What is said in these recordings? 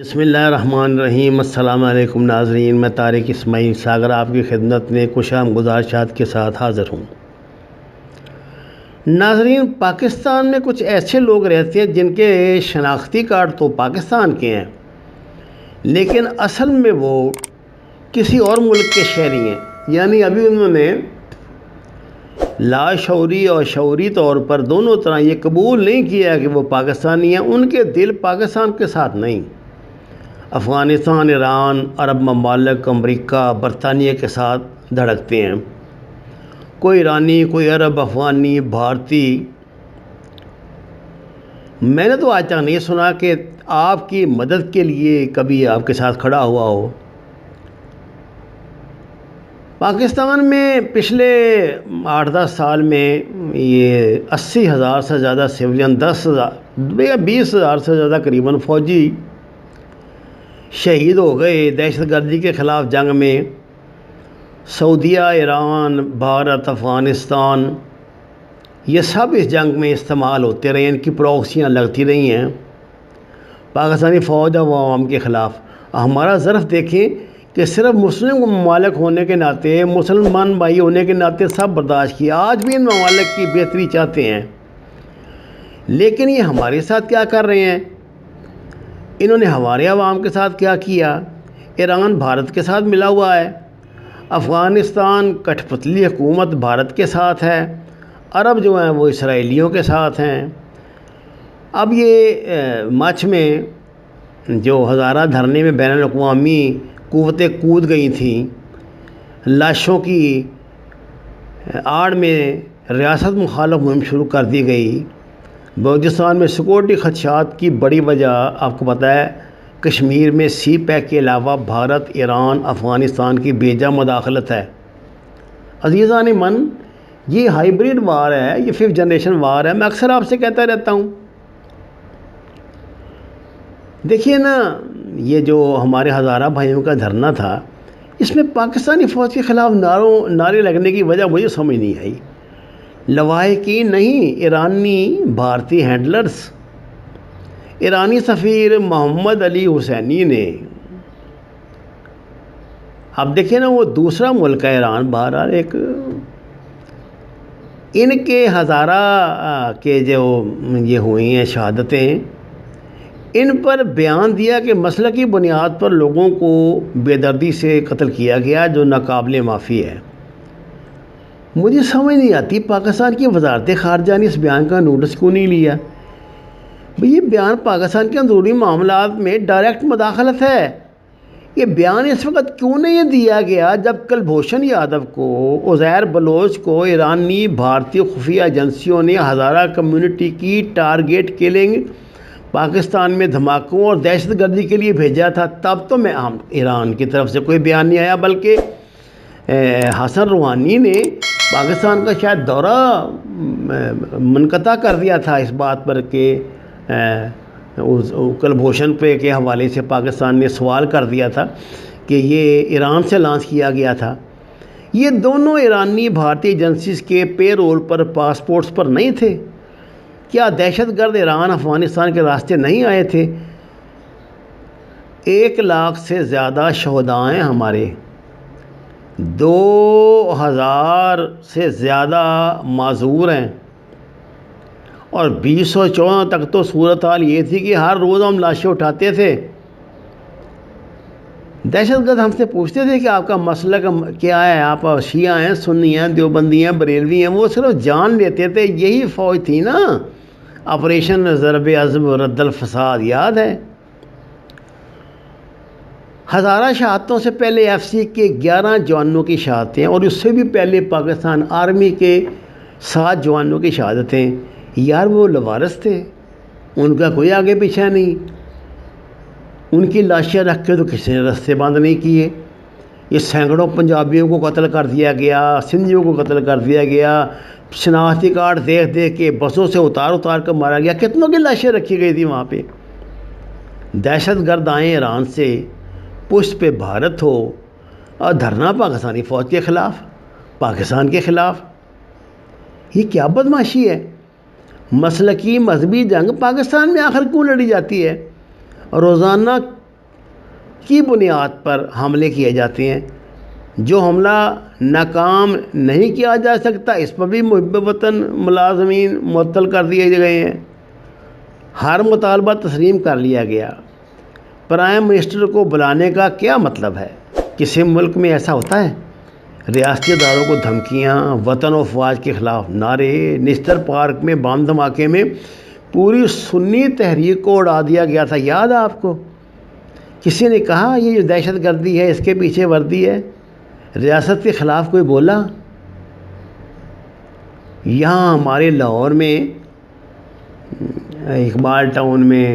بسم اللہ الرحمن الرحیم۔ السلام علیکم ناظرین، میں طارق اسماعیل ساگر آپ کی خدمت میں کچھ اہم گزارشات کے ساتھ حاضر ہوں۔ ناظرین، پاکستان میں کچھ ایسے لوگ رہتے ہیں جن کے شناختی کارڈ تو پاکستان کے ہیں، لیکن اصل میں وہ کسی اور ملک کے شہری ہیں، یعنی ابھی انہوں نے لاشعوری اور شعوری طور پر دونوں طرح یہ قبول نہیں کیا کہ وہ پاکستانی ہیں۔ ان کے دل پاکستان کے ساتھ نہیں، افغانستان، ایران، عرب ممالک، امریکہ، برطانیہ کے ساتھ دھڑکتے ہیں۔ کوئی ایرانی، کوئی عرب، افغانی، بھارتی۔ میں نے تو آج تک نہیں سنا کہ آپ کی مدد کے لیے کبھی آپ کے ساتھ کھڑا ہوا ہو۔ پاکستان میں پچھلے 8-10 سال میں یہ 80,000 سے زیادہ سویلین، 20,000 سے زیادہ قریباً فوجی شہید ہو گئے دہشت گردی کے خلاف جنگ میں۔ سعودیہ، ایران، بھارت، افغانستان، یہ سب اس جنگ میں استعمال ہوتے رہے، ان کی پراکسیاں لگتی رہی ہیں پاکستانی فوج اور عوام کے خلاف۔ ہمارا ظرف دیکھیں کہ صرف مسلم ممالک ہونے کے ناطے، مسلمان بھائی ہونے کے ناطے سب برداشت کیا، آج بھی ان ممالک کی بہتری چاہتے ہیں، لیکن یہ ہمارے ساتھ کیا کر رہے ہیں؟ انہوں نے ہمارے عوام کے ساتھ کیا کیا؟ ایران بھارت کے ساتھ ملا ہوا ہے، افغانستان کٹھ پتلی حکومت بھارت کے ساتھ ہے، عرب جو ہیں وہ اسرائیلیوں کے ساتھ ہیں۔ اب یہ مارچ میں جو ہزارہ دھرنے میں بین الاقوامی قوتیں کود گئی تھیں، لاشوں کی آڑ میں ریاست مخالف مہم شروع کر دی گئی۔ بلوچستان میں سیکورٹی خدشات کی بڑی وجہ آپ کو پتہ ہے، کشمیر میں سی پیک کے علاوہ بھارت، ایران، افغانستان کی بیجا مداخلت ہے۔ عزیزان من، یہ ہائیبریڈ وار ہے، یہ 5th جنریشن وار ہے۔ میں اکثر آپ سے کہتا رہتا ہوں، دیکھیے نا، یہ جو ہمارے ہزارہ بھائیوں کا دھرنا تھا، اس میں پاکستانی فوج کے خلاف نعرے لگنے کی وجہ مجھے سمجھ نہیں آئی۔ لواحقین نہیں، ایرانی بھارتی ہینڈلرز۔ ایرانی سفیر محمد علی حسینی نے، اب دیکھیں نا، وہ دوسرا ملک ہے ایران، بہرحال ایک ان کے ہزارہ کے جو یہ ہوئی ہیں شہادتیں، ان پر بیان دیا کہ مسلکی بنیاد پر لوگوں کو بے دردی سے قتل کیا گیا جو ناقابل معافی ہے۔ مجھے سمجھ نہیں آتی پاکستان کی وزارت خارجہ نے اس بیان کا نوٹس کیوں نہیں لیا؟ یہ بیان پاکستان کے اندرونی معاملات میں ڈائریکٹ مداخلت ہے۔ یہ بیان اس وقت کیوں نہیں دیا گیا جب کلبھوشن یادو کو، عزیر بلوچ کو ایرانی بھارتی خفیہ ایجنسیوں نے ہزارہ کمیونٹی کی ٹارگیٹ کلنگ، پاکستان میں دھماکوں اور دہشت گردی کے لیے بھیجا تھا؟ تب تو میں ایران کی طرف سے کوئی بیان نہیں آیا، بلکہ حسن روحانی نے پاکستان کا شاید دورہ منقطع کر دیا تھا اس بات پر کہ کلبھوشن پہ کے حوالے سے پاکستان نے سوال کر دیا تھا کہ یہ ایران سے لانچ کیا گیا تھا۔ یہ دونوں ایرانی بھارتی ایجنسیز کے پے رول پر، پاسپورٹس پر نہیں تھے؟ کیا دہشت گرد ایران افغانستان کے راستے نہیں آئے تھے؟ 1 لاکھ سے زیادہ شہداء ہیں ہمارے، 2,000 سے زیادہ معذور ہیں، اور 2014 تک تو صورتحال یہ تھی کہ ہر روز ہم لاشیں اٹھاتے تھے۔ دہشت گرد ہم سے پوچھتے تھے کہ آپ کا مسلک کیا ہے، آپ شیعہ ہیں، سنی ہیں، دیوبندی ہیں، بریلوی ہیں؟ وہ صرف جان لیتے تھے۔ یہی فوج تھی نا، آپریشن ضرب عضب رد الفساد، یاد ہے؟ ہزارہ شہادتوں سے پہلے ایف سی کے 11 جوانوں کی شہادتیں، اور اس سے بھی پہلے پاکستان آرمی کے 7 جوانوں کی شہادتیں۔ یار وہ لوارث تھے، ان کا کوئی آگے پیچھے نہیں، ان کی لاشیں رکھ کے تو کسی نے رستے بند نہیں کیے۔ یہ سینکڑوں پنجابیوں کو قتل کر دیا گیا، سندھیوں کو قتل کر دیا گیا، شناختی کارڈ دیکھ دیکھ کے بسوں سے اتار کر مارا گیا، کتنوں کی لاشیں رکھی گئی تھی وہاں پہ۔ دہشت گرد آئیں ایران سے، پشت پہ بھارت ہو، اور دھرنا پاکستانی فوج کے خلاف، پاکستان کے خلاف۔ یہ کیا بدماشی ہے؟ مسلکی مذہبی جنگ پاکستان میں آخر کیوں لڑی جاتی ہے؟ روزانہ کی بنیاد پر حملے کیے جاتے ہیں. جو حملہ ناکام نہیں کیا جا سکتا اس پر بھی محب وطن ملازمین معطل کر دیے گئے ہیں. ہر مطالبہ تسلیم کر لیا گیا. پرائم منسٹر کو بلانے کا کیا مطلب ہے؟ کسی ملک میں ایسا ہوتا ہے؟ ریاستی اداروں کو دھمکیاں، وطن و افواج کے خلاف نعرے. نشتر پارک میں بم دھماکے میں پوری سنی تحریک کو اڑا دیا گیا تھا، یاد ہے آپ کو؟ کسی نے کہا یہ جو دہشت گردی ہے اس کے پیچھے وردی ہے؟ ریاست کے خلاف کوئی بولا؟ یہاں ہمارے لاہور میں اقبال ٹاؤن میں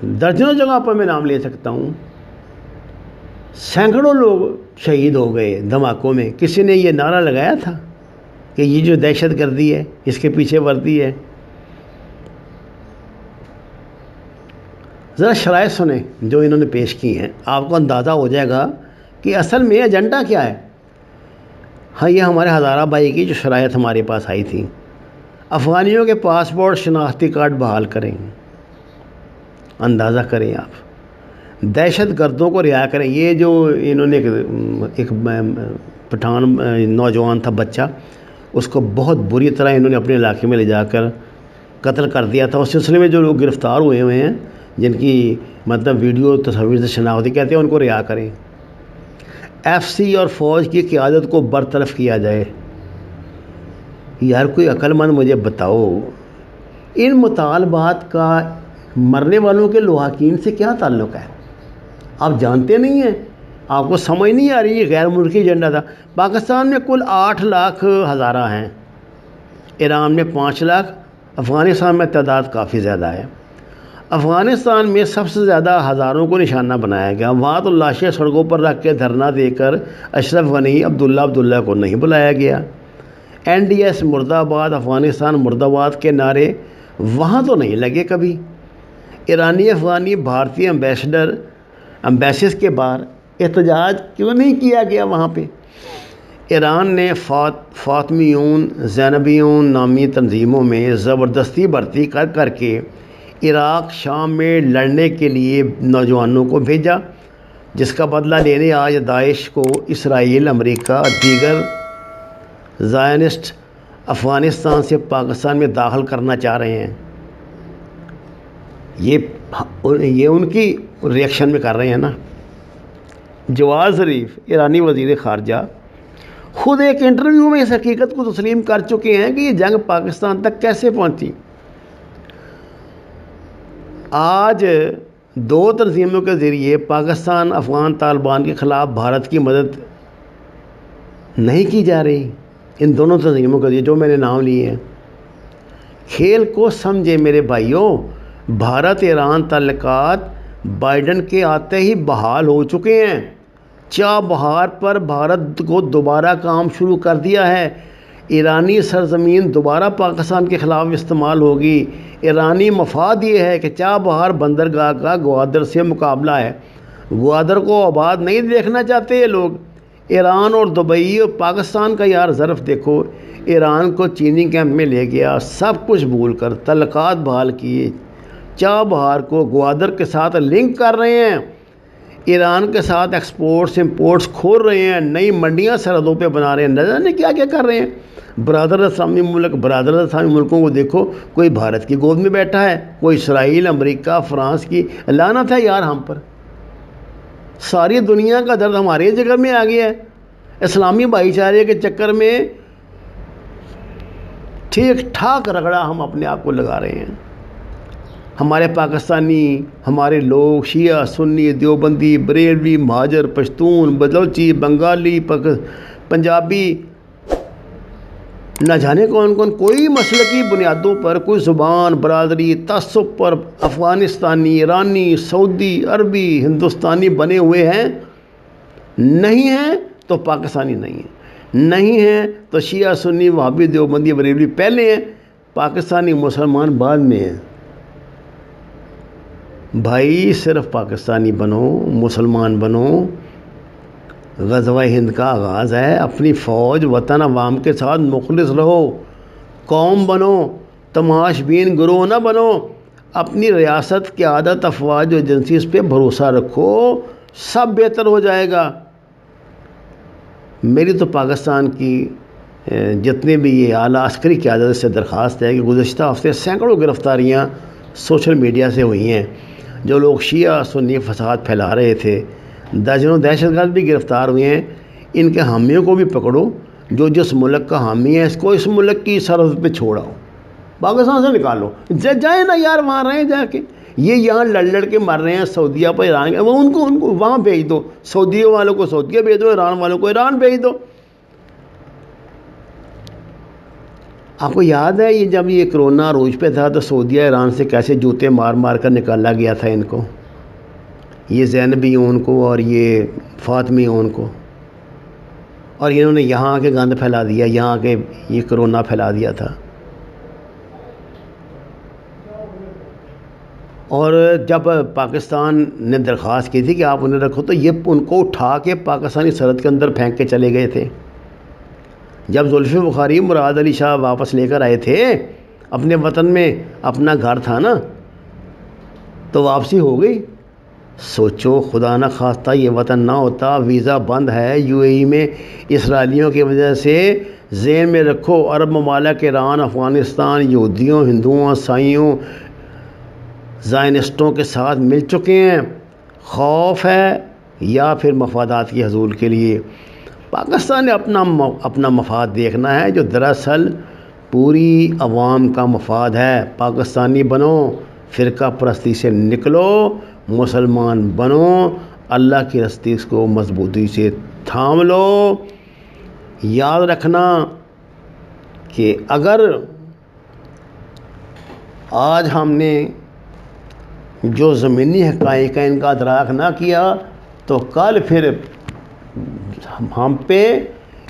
درجنوں جگہ پر میں نام لے سکتا ہوں، سینکڑوں لوگ شہید ہو گئے دھماکوں میں. کسی نے یہ نعرہ لگایا تھا کہ یہ جو دہشت گردی ہے اس کے پیچھے وردی ہے؟ ذرا شرائط سنیں جو انہوں نے پیش کی ہیں، آپ کو اندازہ ہو جائے گا کہ اصل میں ایجنڈا کیا ہے. ہاں، یہ ہمارے ہزارہ بھائی کی جو شرائط ہمارے پاس آئی تھی. افغانیوں کے پاسپورٹ شناختی کارڈ بحال کریں. اندازہ کریں آپ، دہشت گردوں کو رہا کریں. یہ جو انہوں نے ایک پٹھان نوجوان تھا بچہ، اس کو بہت بری طرح انہوں نے اپنے علاقے میں لے جا کر قتل کر دیا تھا. اس سلسلے میں جو لوگ گرفتار ہوئے ہیں جن کی مطلب ویڈیو تصاویر سے شناختی کہتے ہیں، ان کو رہا کریں. ایف سی اور فوج کی قیادت کو برطرف کیا جائے. یار کوئی عقل مند مجھے بتاؤ ان مطالبات کا مرنے والوں کے لواحقین سے کیا تعلق ہے؟ آپ جانتے نہیں ہیں؟ آپ کو سمجھ نہیں آ رہی؟ یہ غیر ملکی ایجنڈا تھا. پاکستان میں کل 8 لاکھ ہزارہ ہیں، ایران میں 5 لاکھ، افغانستان میں تعداد کافی زیادہ ہے. افغانستان میں سب سے زیادہ ہزاروں کو نشانہ بنایا گیا. وہاں تو لاشیں سڑکوں پر رکھ کے دھرنا دے کر اشرف غنی، عبداللہ کو نہیں بلایا گیا. NDS مرد آباد، افغانستان مرد آباد کے نعرے وہاں تو نہیں لگے کبھی. ایرانی افغانی بھارتی ایمبیسیز کے باہر احتجاج کیوں نہیں کیا گیا وہاں پہ؟ ایران نے فاطمیون، زینبیون نامی تنظیموں میں زبردستی بھرتی کر کے عراق شام میں لڑنے کے لیے نوجوانوں کو بھیجا، جس کا بدلہ لینے آج داعش کو اسرائیل، امریکہ اور دیگر زائنسٹ افغانستان سے پاکستان میں داخل کرنا چاہ رہے ہیں. یہ ان کی ریئیکشن میں کر رہے ہیں نا. جواد ظریف ایرانی وزیر خارجہ خود ایک انٹرویو میں اس حقیقت کو تسلیم کر چکے ہیں کہ یہ جنگ پاکستان تک کیسے پہنچی. آج 2 تنظیموں کے ذریعے پاکستان افغان طالبان کے خلاف بھارت کی مدد نہیں کی جا رہی. ان دونوں تنظیموں کے ذریعے جو میں نے نام لیے ہیں. کھیل کو سمجھے میرے بھائیوں. بھارت ایران تعلقات بائیڈن کے آتے ہی بحال ہو چکے ہیں. چابہار پر بھارت کو دوبارہ کام شروع کر دیا ہے. ایرانی سرزمین دوبارہ پاکستان کے خلاف استعمال ہوگی. ایرانی مفاد یہ ہے کہ چابہار بندرگاہ کا گوادر سے مقابلہ ہے. گوادر کو آباد نہیں دیکھنا چاہتے یہ لوگ. ایران اور دبئی اور پاکستان کا یار ظرف دیکھو. ایران کو چینی کیمپ میں لے گیا، سب کچھ بھول کر تعلقات بحال کیے. چابہار کو گوادر کے ساتھ لنک کر رہے ہیں. ایران کے ساتھ ایکسپورٹس امپورٹس کھول رہے ہیں. نئی منڈیاں سرحدوں پہ بنا رہے ہیں. نہ جانے کیا کیا کر رہے ہیں. برادر اسلامی ملکوں کو دیکھو، کوئی بھارت کی گود میں بیٹھا ہے، کوئی اسرائیل، امریکہ، فرانس کی. لعنت ہے یار ہم پر. ساری دنیا کا درد ہمارے جگر میں آ گیا ہے. اسلامی بھائی چارے کے چکر میں ٹھیک ٹھاک رگڑا ہم اپنے آپ کو لگا رہے ہیں. ہمارے پاکستانی، ہمارے لوگ شیعہ، سنی، دیوبندی، بریلوی، مہاجر، پشتون، بلوچی، بنگالی، پنجابی، نہ جانے کون کوئی مسلکی بنیادوں پر، کوئی زبان، برادری، تعصب پر افغانستانی، ایرانی، سعودی، عربی، ہندوستانی بنے ہوئے ہیں. نہیں ہیں تو پاکستانی نہیں ہیں. نہیں ہیں تو شیعہ، سنی، وہابی، دیوبندی، بریلوی پہلے ہیں، پاکستانی مسلمان بعد میں ہیں. بھائی صرف پاکستانی بنو، مسلمان بنو. غزوہ ہند کا آغاز ہے. اپنی فوج، وطن، عوام کے ساتھ مخلص رہو. قوم بنو، تماش بین گروہ نہ بنو. اپنی ریاست کی عادت، افواج و ایجنسیز پہ بھروسہ رکھو. سب بہتر ہو جائے گا۔ میری تو پاکستان کی جتنے بھی یہ اعلیٰ عسکری قیادت سے درخواست ہے کہ گزشتہ ہفتے سینکڑوں گرفتاریاں سوشل میڈیا سے ہوئی ہیں۔ جو لوگ شیعہ سنی فساد پھیلا رہے تھے، درجنوں دہشت گرد بھی گرفتار ہوئے ہیں۔ ان کے حامیوں کو بھی پکڑو، جو جس ملک کا حامی ہے اس کو اس ملک کی سرحد پہ چھوڑاؤ، پاکستان سے نکالو۔ جائیں نا یار، وہاں رہیں جا کے۔ یہ یہاں لڑ کے مر رہے ہیں سعودیہ پر ایران کے، وہ ان کو وہاں بھیج دو، سعودیہ والوں کو سعودیہ بھیج دو، ایران والوں کو ایران بھیج دو۔ آپ کو یاد ہے یہ جب یہ کرونا عروج پہ تھا تو سعودیہ ایران سے کیسے جوتے مار مار کر نکالا گیا تھا ان کو، یہ زینبی اون کو اور یہ فاطمی اون کو، اور انہوں نے یہاں کے گند پھیلا دیا، یہاں کے یہ کرونا پھیلا دیا تھا۔ اور جب پاکستان نے درخواست کی تھی کہ آپ انہیں رکھو تو یہ ان کو اٹھا کے پاکستانی سرحد کے اندر پھینک کے چلے گئے تھے۔ جب زلفی بخاری مراد علی شاہ واپس لے کر آئے تھے اپنے وطن میں، اپنا گھر تھا نا، تو واپسی ہو گئی۔ سوچو خدا نہ خواستہ یہ وطن نہ ہوتا، ویزا بند ہے UAE میں اسرائیلیوں کی وجہ سے۔ ذہن میں رکھو، عرب ممالک ایران، افغانستان یہودیوں، ہندوؤں، عیسائیوں، زائنسٹوں کے ساتھ مل چکے ہیں۔ خوف ہے یا پھر مفادات کی حصول کے لیے؟ پاکستان نے اپنا مفاد دیکھنا ہے، جو دراصل پوری عوام کا مفاد ہے۔ پاکستانی بنو، فرقہ پرستی سے نکلو، مسلمان بنو، اللہ کی رستی کو مضبوطی سے تھام لو۔ یاد رکھنا کہ اگر آج ہم نے جو زمینی حقائق کا ان کا ادراک نہ کیا تو کل پھر ہم پہ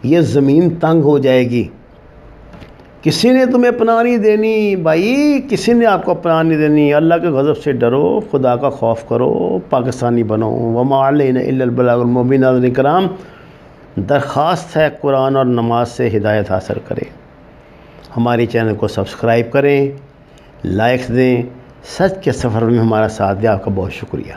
یہ زمین تنگ ہو جائے گی۔ کسی نے تمہیں پناہ نہیں دینی بھائی، کسی نے آپ کو پناہ نہیں دینی۔ اللہ کے غضب سے ڈرو، خدا کا خوف کرو، پاکستانی بنو۔ وما علینا الا البلاغ المبین۔ ناظرین کرام، درخواست ہے قرآن اور نماز سے ہدایت حاصل کریں، ہمارے چینل کو سبسکرائب کریں، لائکس دیں، سچ کے سفر میں ہمارا ساتھ دیں۔ آپ کا بہت شکریہ۔